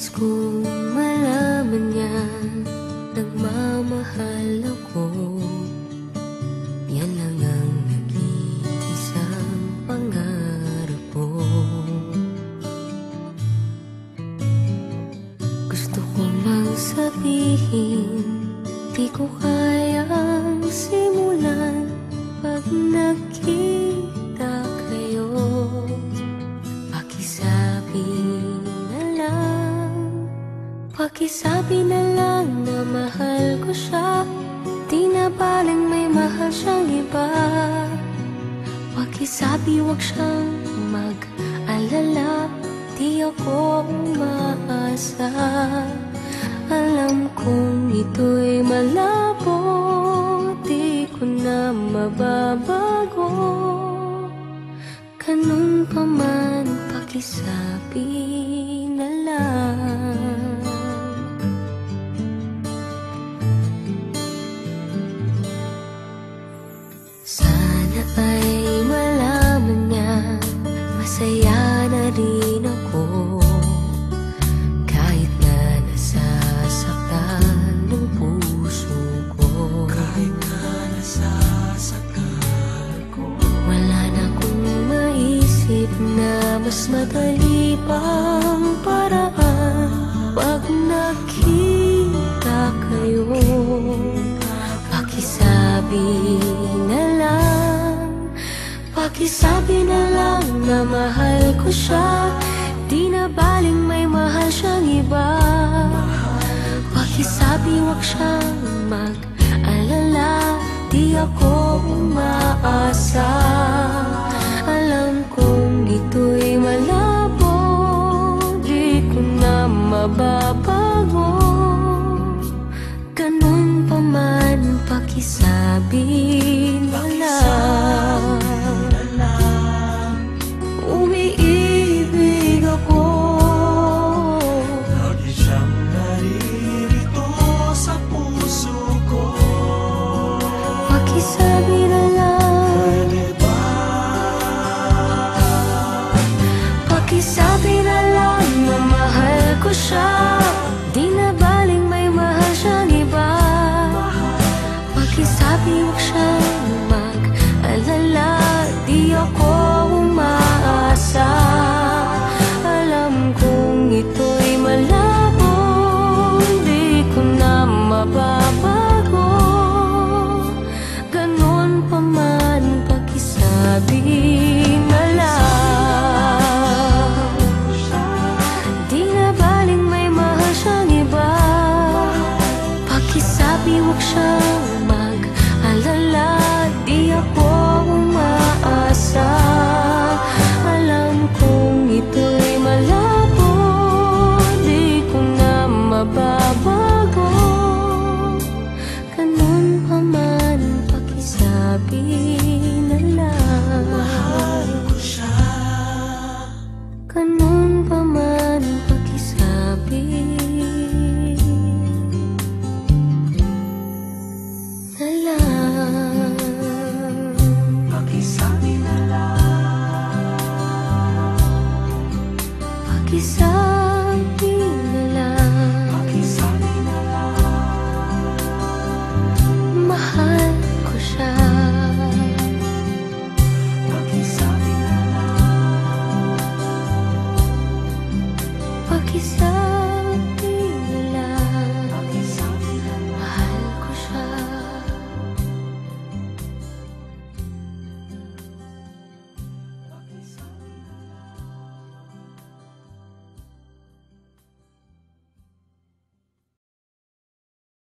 kung malaman niya nagmamahal ako. Yan lang ang nag-iisang pangarap ko. Gusto ko lang sabihin, di ko kayang simulan pag nakita kayo. Pakisabi na lang na mahal ko siya, di na baling may mahal siyang iba. Pakisabi wag siyang mag-alala, di ako umaasa. Alam kong ito'y malabo, di ko na mababago. Ganun pa man, pakisabi na lang. Sana ay malaman niya, masaya na rin ako. Kahit na nasasaktan ng puso ko, kahit na nasasaktan ko, wala na akong maisip na mas madali pang paraan. Pag nakita kayo, pakisabi na lang, pakisabi na lang na mahal ko siya, di na baling may mahal siyang iba. Pakisabi wag siyang mag-alala, di ako umaasa. Alam kong ito'y malabo, di ko na mababago. Ganun pa man, pakisabi na lang. Umiibig ako, lagi siyang naririto sa puso ko. pakisabi na lang. Pwede ba? Pakisabi na lang na mahal ko siya, di na baling may mahal siyang iba. Pakisabi wag siyang mag-alala, di ako umaasa. Alam kong ito'y malabo, di ko na mababago. Ganun pa man, pakisabi na lang. Di na baling may mahal siyang iba. Pakisabi wag siyang mag-alala, di ako umaasa. Alam kong ito'y malabo, di ko na mababago. Ganun pa man, pakisabi na lang. Mahal ko siya. Ganun pa man, pakisabi na lang. Pakisabi na lang. Pakisabi